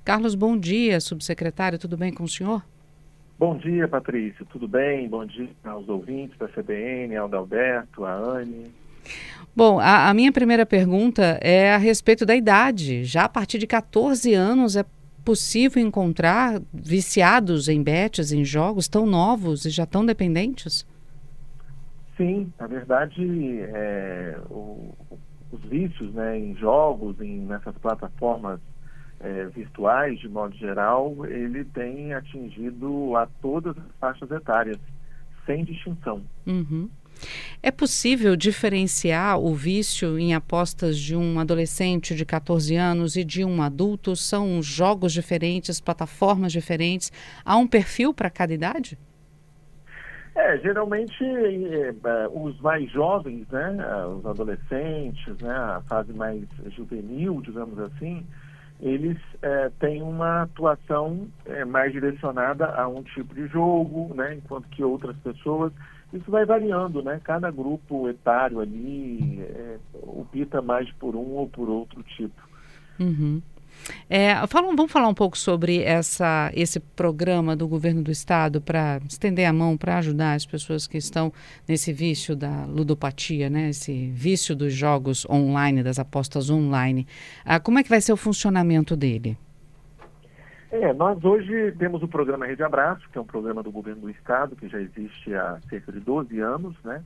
Carlos, bom dia, subsecretário, tudo bem com o senhor? Bom dia, Patrícia. Tudo bem? Bom dia aos ouvintes da CBN, ao Adalberto, a Anne. Bom, a minha primeira pergunta é a respeito da idade. Já a partir de 14 anos é possível encontrar viciados em bets, em jogos tão novos e já tão dependentes? Sim, na verdade, os vícios, né, em jogos, nessas plataformas virtuais, de modo geral, ele tem atingido a todas as faixas etárias, sem distinção. Uhum. É possível diferenciar o vício em apostas de um adolescente de 14 anos e de um adulto? São jogos diferentes, plataformas diferentes? Há um perfil para cada idade? Geralmente os mais jovens, né, os adolescentes, né, a fase mais juvenil, digamos assim, eles têm uma atuação mais direcionada a um tipo de jogo, né, enquanto que outras pessoas, isso vai variando, né, cada grupo etário ali opta mais por um ou por outro tipo. Uhum. Vamos falar um pouco sobre esse programa do governo do estado para estender a mão para ajudar as pessoas que estão nesse vício da ludopatia, né? Esse vício dos jogos online, das apostas online. Como é que vai ser o funcionamento dele? Nós hoje temos o programa Rede Abraço, que é um programa do governo do estado, que já existe há cerca de 12 anos, né?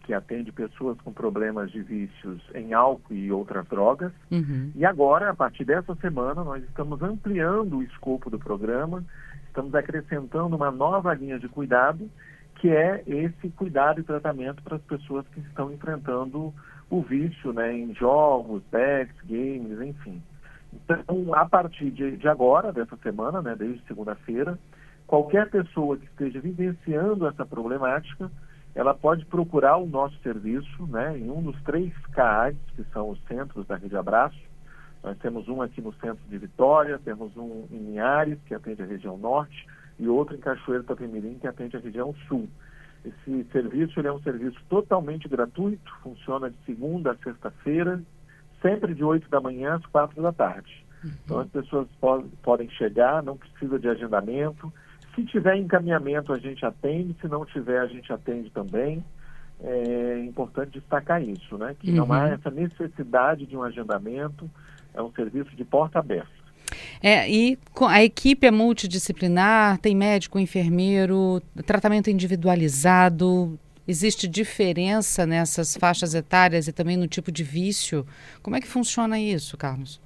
Que atende pessoas com problemas de vícios em álcool e outras drogas. Uhum. E agora, a partir dessa semana, nós estamos ampliando o escopo do programa, estamos acrescentando uma nova linha de cuidado, que é esse cuidado e tratamento para as pessoas que estão enfrentando o vício, né, em jogos, bets, games, enfim. Então, a partir de agora, dessa semana, né, desde segunda-feira, qualquer pessoa que esteja vivenciando essa problemática, ela pode procurar o nosso serviço, né, em um dos 3 CAADs, que são os centros da Rede Abraço. Nós temos um aqui no centro de Vitória, temos um em Linhares, que atende a região norte, e outro em Cachoeiro do Itapemirim, que atende a região sul. Esse serviço ele é um serviço totalmente gratuito, funciona de segunda a sexta-feira, sempre de 8 da manhã às 4 da tarde. Então as pessoas podem chegar, não precisa de agendamento. Se tiver encaminhamento, a gente atende. Se não tiver, a gente atende também. É importante destacar isso, né? Que não há essa necessidade de um agendamento. É um serviço de porta aberta. A equipe é multidisciplinar, tem médico, enfermeiro, tratamento individualizado. Existe diferença nessas faixas etárias e também no tipo de vício? Como é que funciona isso, Carlos?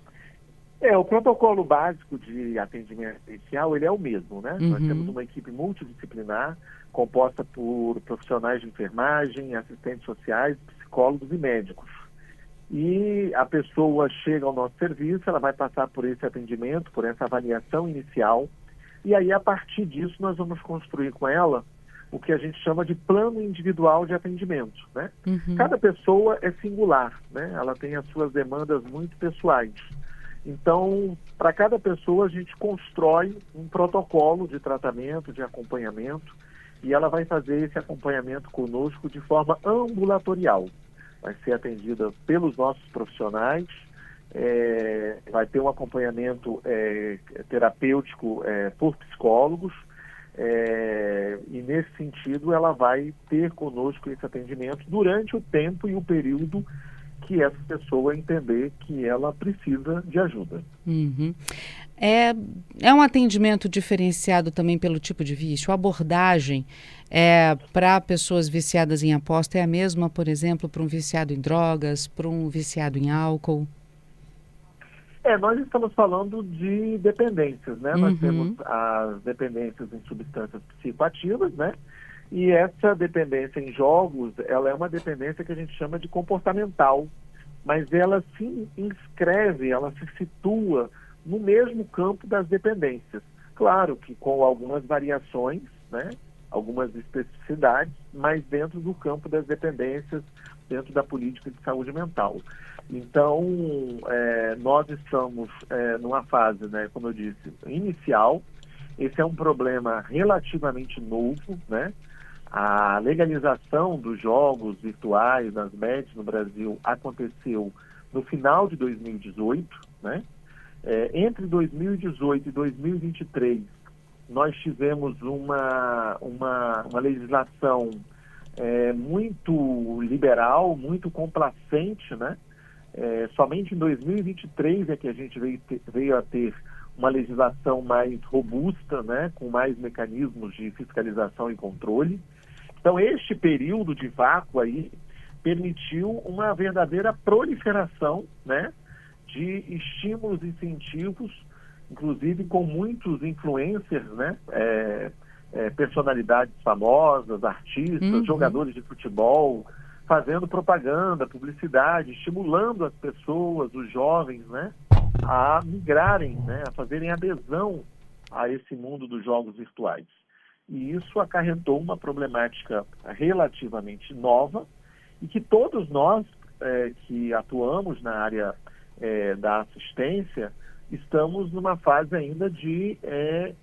O protocolo básico de atendimento inicial, ele é o mesmo, né? Nós temos Uhum. uma equipe multidisciplinar, composta por profissionais de enfermagem, assistentes sociais, psicólogos e médicos. E a pessoa chega ao nosso serviço, ela vai passar por esse atendimento, por essa avaliação inicial, e aí, a partir disso, nós vamos construir com ela o que a gente chama de plano individual de atendimento, né? Uhum. Cada pessoa é singular, né? Ela tem as suas demandas muito pessoais. Então, para cada pessoa, a gente constrói um protocolo de tratamento, de acompanhamento, e ela vai fazer esse acompanhamento conosco de forma ambulatorial. Vai ser atendida pelos nossos profissionais, vai ter um acompanhamento terapêutico por psicólogos, e nesse sentido ela vai ter conosco esse atendimento durante o tempo e o período que essa pessoa entender que ela precisa de ajuda. Uhum. É um atendimento diferenciado também pelo tipo de vício? A abordagem para pessoas viciadas em aposta é a mesma, por exemplo, para um viciado em drogas, para um viciado em álcool? Nós estamos falando de dependências, né? Nós temos Uhum. as dependências em substâncias psicoativas, né? E essa dependência em jogos, ela é uma dependência que a gente chama de comportamental, mas ela se inscreve, ela se situa no mesmo campo das dependências. Claro que com algumas variações, né? Algumas especificidades, mas dentro do campo das dependências, dentro da política de saúde mental. Então, nós estamos numa fase, né, como eu disse, inicial. Esse é um problema relativamente novo, né? A legalização dos jogos virtuais, das bets no Brasil, aconteceu no final de 2018, né? Entre 2018 e 2023, nós tivemos uma legislação muito liberal, muito complacente, né? Somente em 2023 é que a gente veio a ter uma legislação mais robusta, né? Com mais mecanismos de fiscalização e controle. Então, este período de vácuo aí permitiu uma verdadeira proliferação, né? De estímulos e incentivos, inclusive com muitos influencers, né? Personalidades famosas, artistas, jogadores de futebol, fazendo propaganda, publicidade, estimulando as pessoas, os jovens, né? A migrarem, né? A fazerem adesão a esse mundo dos jogos virtuais. E isso acarretou uma problemática relativamente nova e que todos nós que atuamos na área da assistência estamos numa fase ainda de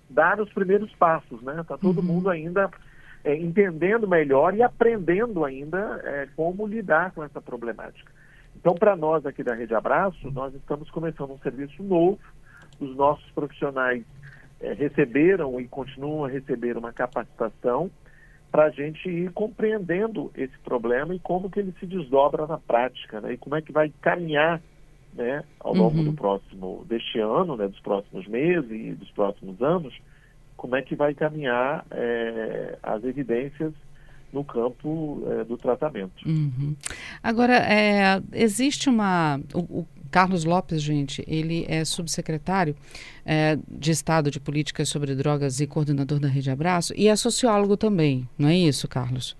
dar os primeiros passos, né? Está todo mundo ainda entendendo melhor e aprendendo ainda como lidar com essa problemática. Então, para nós aqui da Rede Abraço, nós estamos começando um serviço novo. Os nossos profissionais receberam e continuam a receber uma capacitação para a gente ir compreendendo esse problema e como que ele se desdobra na prática, né? E como é que vai caminhar, né, ao longo deste ano, né, dos próximos meses e dos próximos anos, como é que vai caminhar as evidências no campo do tratamento. Agora, existe o Carlos Lopes, gente, ele é subsecretário de Estado de Políticas sobre Drogas e coordenador da Rede Abraço, e é sociólogo também, não é isso, Carlos?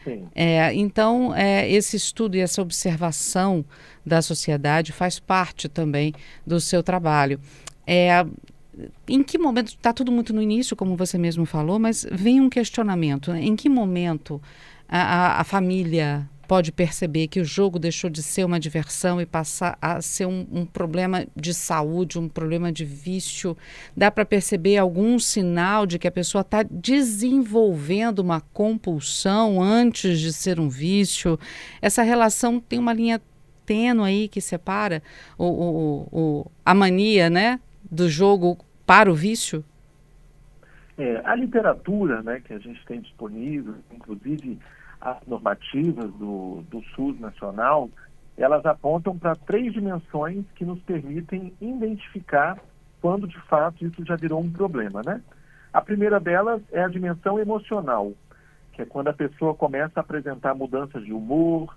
Sim. Então, esse estudo e essa observação da sociedade faz parte também do seu trabalho. Em que momento, está tudo muito no início, como você mesmo falou, mas vem um questionamento, né? Em que momento a família pode perceber que o jogo deixou de ser uma diversão e passar a ser um problema de saúde, um problema de vício? Dá para perceber algum sinal de que a pessoa está desenvolvendo uma compulsão antes de ser um vício? Essa relação tem uma linha tênue aí que separa a mania, né, do jogo para o vício? A literatura, né, que a gente tem disponível, inclusive as normativas do SUS nacional, elas apontam para 3 dimensões que nos permitem identificar quando, de fato, isso já virou um problema, né? A primeira delas é a dimensão emocional, que é quando a pessoa começa a apresentar mudanças de humor,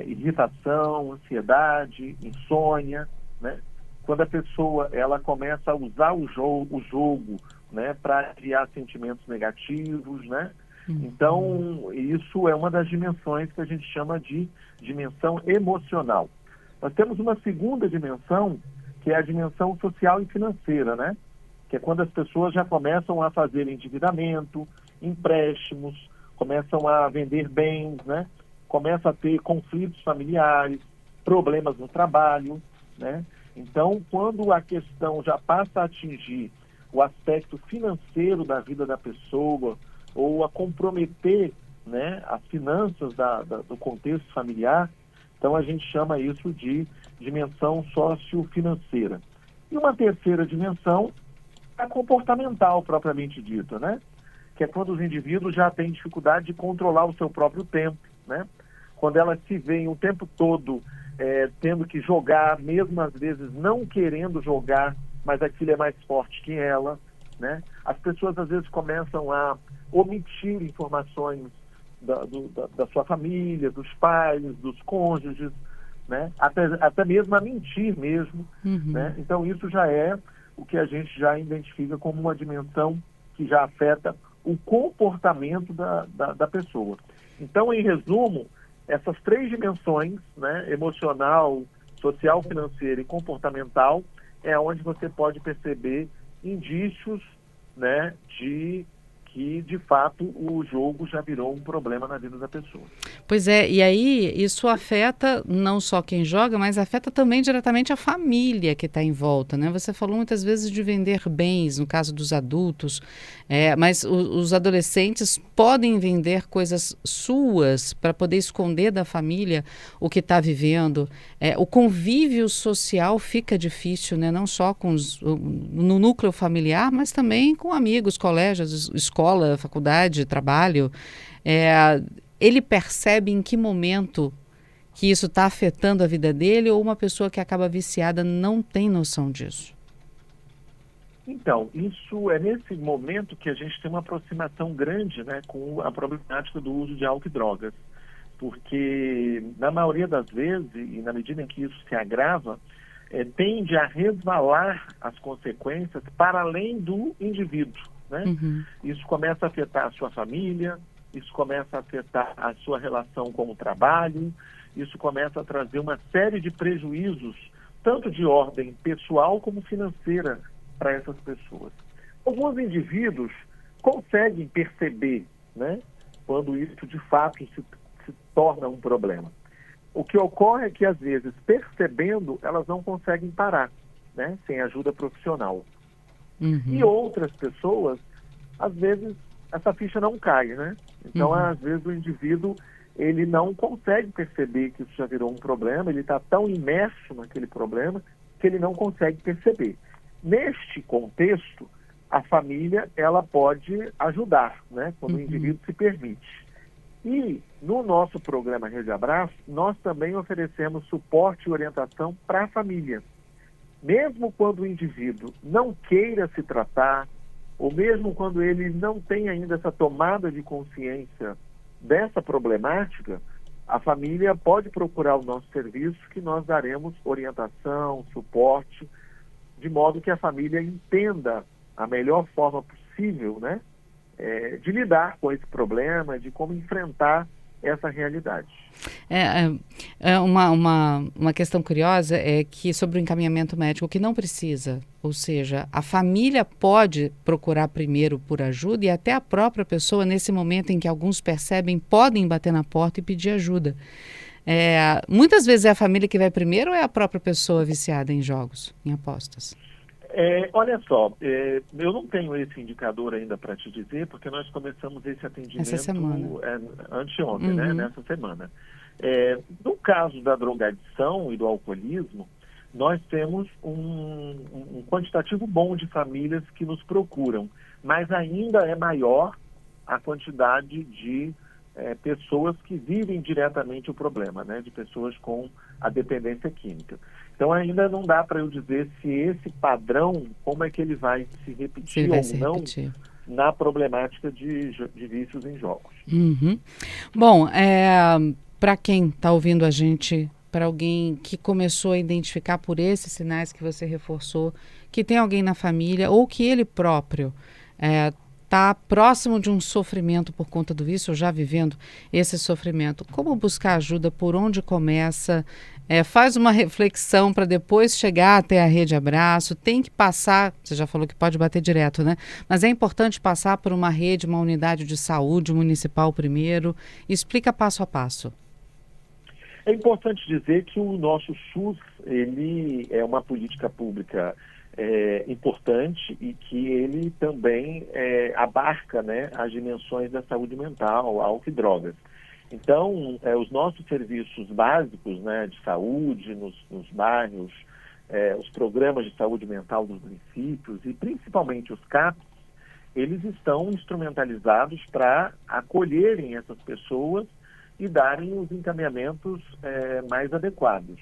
irritação, ansiedade, insônia, né? Quando a pessoa ela começa a usar o jogo, né, para criar sentimentos negativos, né? Então, isso é uma das dimensões que a gente chama de dimensão emocional. Nós temos uma segunda dimensão, que é a dimensão social e financeira, né? Que é quando as pessoas já começam a fazer endividamento, empréstimos, começam a vender bens, né? Começa a ter conflitos familiares, problemas no trabalho, né? Então, quando a questão já passa a atingir o aspecto financeiro da vida da pessoa ou a comprometer, né, as finanças do contexto familiar, então a gente chama isso de dimensão sociofinanceira. E uma terceira dimensão é a comportamental, propriamente dita, né? Que é quando os indivíduos já têm dificuldade de controlar o seu próprio tempo, né? Quando elas se veem o tempo todo tendo que jogar, mesmo às vezes não querendo jogar, mas aquilo é mais forte que ela, né? As pessoas às vezes começam a omitir informações da sua família, dos pais, dos cônjuges, né? Até mesmo a mentir mesmo, né? Então isso já é o que a gente já identifica como uma dimensão que já afeta o comportamento da pessoa. Então, em resumo, essas 3 dimensões, né, emocional, social, financeira e comportamental, é onde você pode perceber indícios, né, de que, de fato, o jogo já virou um problema na vida da pessoa. Pois é, e aí isso afeta não só quem joga, mas afeta também diretamente a família que está em volta, né? Você falou muitas vezes de vender bens, no caso dos adultos, mas os adolescentes podem vender coisas suas para poder esconder da família o que está vivendo. O convívio social fica difícil, né? Não só no núcleo familiar, mas também com amigos, colégios, escola, faculdade, trabalho. Ele percebe em que momento que isso está afetando a vida dele, ou uma pessoa que acaba viciada não tem noção disso? Então, isso é nesse momento que a gente tem uma aproximação grande, né, com a problemática do uso de álcool e drogas. Porque, na maioria das vezes, e na medida em que isso se agrava, tende a resvalar as consequências para além do indivíduo, né? Uhum. Isso começa a afetar a sua família, isso começa a afetar a sua relação com o trabalho, isso começa a trazer uma série de prejuízos, tanto de ordem pessoal como financeira, para essas pessoas. Alguns indivíduos conseguem perceber, né, quando isso de fato se torna um problema. O que ocorre é que, às vezes, percebendo, elas não conseguem parar, né, sem ajuda profissional. Uhum. E outras pessoas, às vezes, essa ficha não cai, né? Então, às vezes, o indivíduo ele não consegue perceber que isso já virou um problema, ele está tão imerso naquele problema que ele não consegue perceber. Neste contexto, a família ela pode ajudar, né, quando o indivíduo se permite. E no nosso programa Rede Abraço, nós também oferecemos suporte e orientação para a família. Mesmo quando o indivíduo não queira se tratar, ou mesmo quando ele não tem ainda essa tomada de consciência dessa problemática, a família pode procurar o nosso serviço, que nós daremos orientação, suporte, de modo que a família entenda a melhor forma possível, né, de lidar com esse problema, de como enfrentar essa realidade. Uma questão curiosa é que sobre o encaminhamento médico que não precisa, ou seja, a família pode procurar primeiro por ajuda e até a própria pessoa, nesse momento em que alguns percebem, podem bater na porta e pedir ajuda. Muitas vezes é a família que vai primeiro ou é a própria pessoa viciada em jogos, em apostas? Olha só, eu não tenho esse indicador ainda para te dizer, porque nós começamos esse atendimento anteontem, né, nessa semana. No caso da drogadição e do alcoolismo, nós temos um quantitativo bom de famílias que nos procuram, mas ainda é maior a quantidade de pessoas que vivem diretamente o problema, né, de pessoas com a dependência química. Então ainda não dá para eu dizer se esse padrão, como é que ele vai se repetir ou não na problemática de vícios em jogos. Uhum. Bom, para quem está ouvindo a gente, para alguém que começou a identificar por esses sinais que você reforçou, que tem alguém na família ou que ele próprio está próximo de um sofrimento por conta do vício, ou já vivendo esse sofrimento, como buscar ajuda, por onde começa? Faz uma reflexão para depois chegar até a Rede Abraço, tem que passar, você já falou que pode bater direto, né? Mas é importante passar por uma rede, uma unidade de saúde municipal primeiro. Explica passo a passo. É importante dizer que o nosso SUS, ele é uma política pública importante e que ele também abarca, né, as dimensões da saúde mental, álcool e drogas. Então, os nossos serviços básicos, né, de saúde nos bairros, os programas de saúde mental dos municípios e principalmente os CAPs, eles estão instrumentalizados para acolherem essas pessoas e darem os encaminhamentos mais adequados.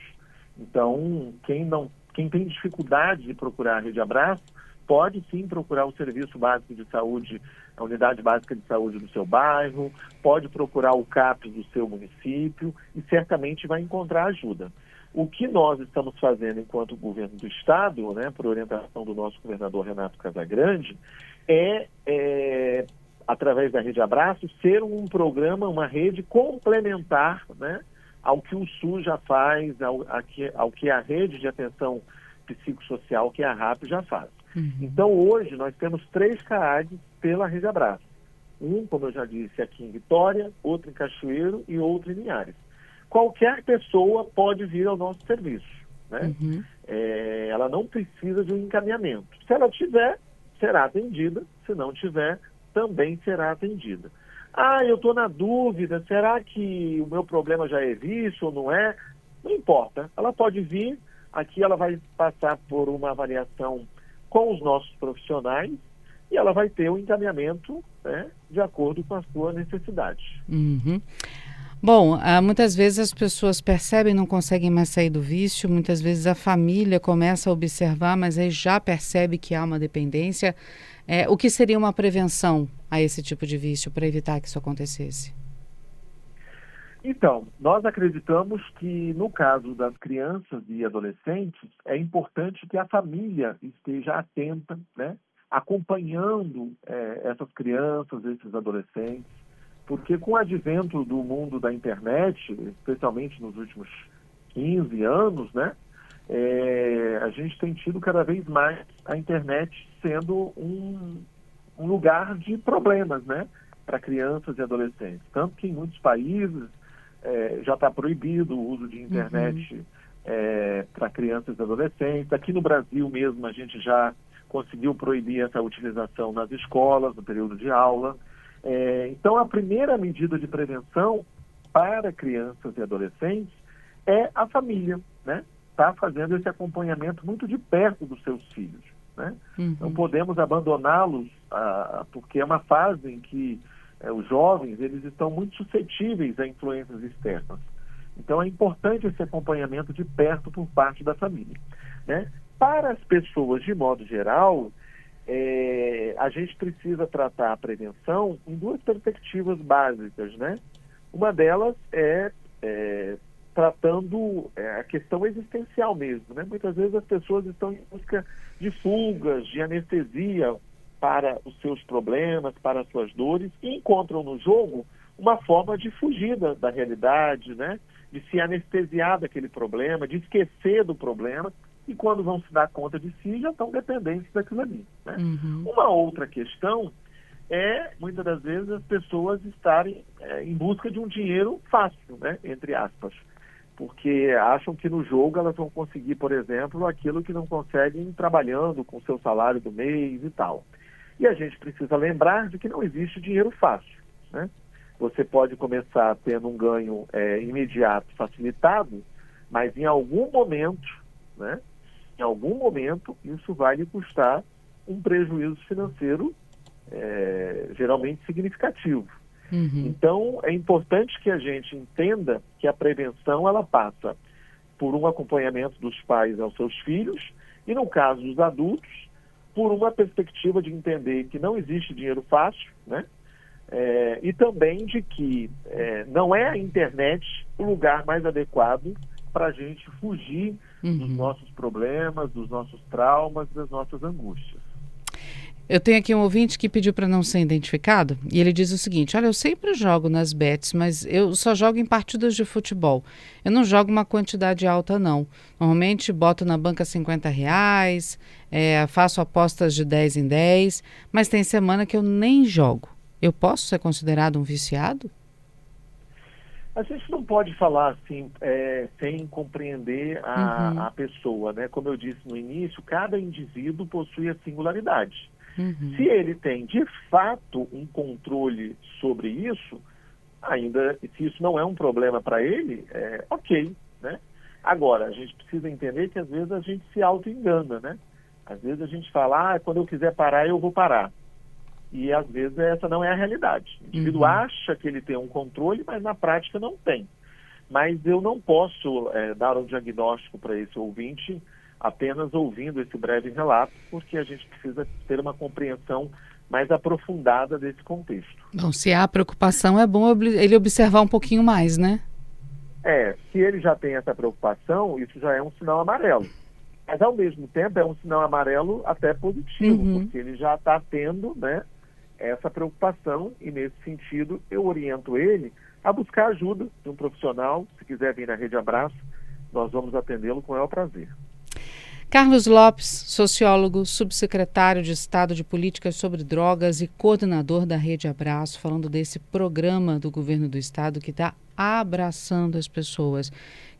Então, quem tem dificuldade de procurar a Rede Abraço, pode sim procurar o serviço básico de saúde, a unidade básica de saúde do seu bairro, pode procurar o CAPS do seu município e certamente vai encontrar ajuda. O que nós estamos fazendo enquanto governo do Estado, né, por orientação do nosso governador Renato Casagrande, através da Rede Abraço, ser um programa, uma rede complementar, né, ao que o SUS já faz, ao que a rede de atenção psicossocial, que é a RAP, já faz. Então, hoje, nós temos 3 CAADs pela Rede Abraço. Um, como eu já disse, aqui em Vitória, outro em Cachoeiro e outro em Linhares. Qualquer pessoa pode vir ao nosso serviço, né? Uhum. Ela não precisa de um encaminhamento. Se ela tiver, será atendida. Se não tiver, também será atendida. Eu estou na dúvida, será que o meu problema já é visto ou não é? Não importa, ela pode vir, aqui ela vai passar por uma avaliação com os nossos profissionais e ela vai ter um encaminhamento, né, de acordo com a sua necessidade. Uhum. Bom, muitas vezes as pessoas percebem e não conseguem mais sair do vício, muitas vezes a família começa a observar, mas aí já percebe que há uma dependência. O que seria uma prevenção a esse tipo de vício para evitar que isso acontecesse? Então, nós acreditamos que no caso das crianças e adolescentes, é importante que a família esteja atenta, né, acompanhando essas crianças, esses adolescentes, porque com o advento do mundo da internet, especialmente nos últimos 15 anos, né, a gente tem tido cada vez mais a internet sendo um lugar de problemas, né, para crianças e adolescentes. Tanto que em muitos países já está proibido o uso de internet para crianças e adolescentes. Aqui no Brasil mesmo a gente já conseguiu proibir essa utilização nas escolas, no período de aula. Então, a primeira medida de prevenção para crianças e adolescentes é a família, né? Está fazendo esse acompanhamento muito de perto dos seus filhos, né? Não podemos abandoná-los, porque é uma fase em que os jovens eles estão muito suscetíveis a influências externas. Então, é importante esse acompanhamento de perto por parte da família, né? Para as pessoas, de modo geral, a gente precisa tratar a prevenção em duas perspectivas básicas, né? Uma delas é tratando a questão existencial mesmo, né? Muitas vezes as pessoas estão em busca de fugas, de anestesia para os seus problemas, para as suas dores, e encontram no jogo uma forma de fugir da realidade, né? De se anestesiar daquele problema, de esquecer do problema, e quando vão se dar conta de si, já estão dependentes daquilo ali, né? Uma outra questão é, muitas das vezes, as pessoas estarem em busca de um dinheiro fácil, né? Entre aspas, porque acham que no jogo elas vão conseguir, por exemplo, aquilo que não conseguem trabalhando com o seu salário do mês e tal. E a gente precisa lembrar de que não existe dinheiro fácil, né? Você pode começar tendo um ganho imediato, facilitado, mas em algum momento, né? Em algum momento, isso vai lhe custar um prejuízo financeiro geralmente significativo. Então, é importante que a gente entenda que a prevenção ela passa por um acompanhamento dos pais aos seus filhos e, no caso dos adultos, por uma perspectiva de entender que não existe dinheiro fácil, né? E também de que não é a internet o lugar mais adequado para a gente fugir dos nossos problemas, dos nossos traumas, das nossas angústias. Eu tenho aqui um ouvinte que pediu para não ser identificado e ele diz o seguinte: olha, eu sempre jogo nas bets, mas eu só jogo em partidas de futebol. Eu não jogo uma quantidade alta, não. Normalmente boto na banca R$ 50, faço apostas de 10 em 10, mas tem semana que eu nem jogo. Eu posso ser considerado um viciado? A gente não pode falar assim sem compreender a pessoa, né? Como eu disse no início, cada indivíduo possui a singularidade. Se ele tem, de fato, um controle sobre isso, ainda, se isso não é um problema para ele, ok, né? Agora, a gente precisa entender que às vezes a gente se auto-engana, né? Às vezes a gente fala, quando eu quiser parar, eu vou parar. E às vezes essa não é a realidade. O indivíduo acha que ele tem um controle, mas na prática não tem. Mas eu não posso dar um diagnóstico para esse ouvinte apenas ouvindo esse breve relato, porque a gente precisa ter uma compreensão mais aprofundada desse contexto. Bom, se há preocupação, é bom ele observar um pouquinho mais, né? Se ele já tem essa preocupação, isso já é um sinal amarelo. Mas, ao mesmo tempo, é um sinal amarelo até positivo, porque ele já está tendo, né, essa preocupação, e, nesse sentido, eu oriento ele a buscar ajuda de um profissional. Se quiser vir na Rede Abraço, nós vamos atendê-lo com o maior prazer. Carlos Lopes, sociólogo, subsecretário de Estado de Políticas sobre Drogas e coordenador da Rede Abraço, falando desse programa do governo do estado que está abraçando as pessoas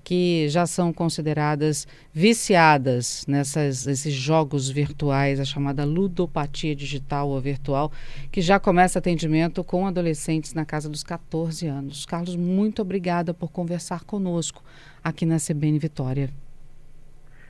que já são consideradas viciadas nesses jogos virtuais, a chamada ludopatia digital ou virtual, que já começa atendimento com adolescentes na casa dos 14 anos. Carlos, muito obrigada por conversar conosco aqui na CBN Vitória.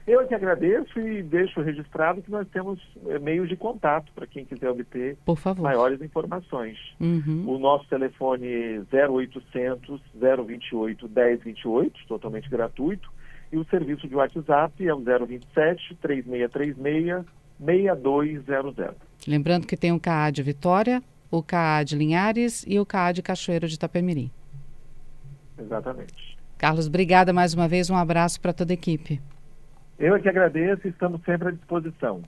Eu que agradeço e deixo registrado que nós temos meios de contato para quem quiser obter maiores informações. O nosso telefone 0800 028 1028, totalmente gratuito, e o serviço de WhatsApp é o 027 3636 6200. Lembrando que tem o CAA de Vitória, o CAA de Linhares e o CAA de Cachoeiro de Itapemirim. Exatamente. Carlos, obrigada mais uma vez, um abraço para toda a equipe. Eu é que agradeço e estamos sempre à disposição.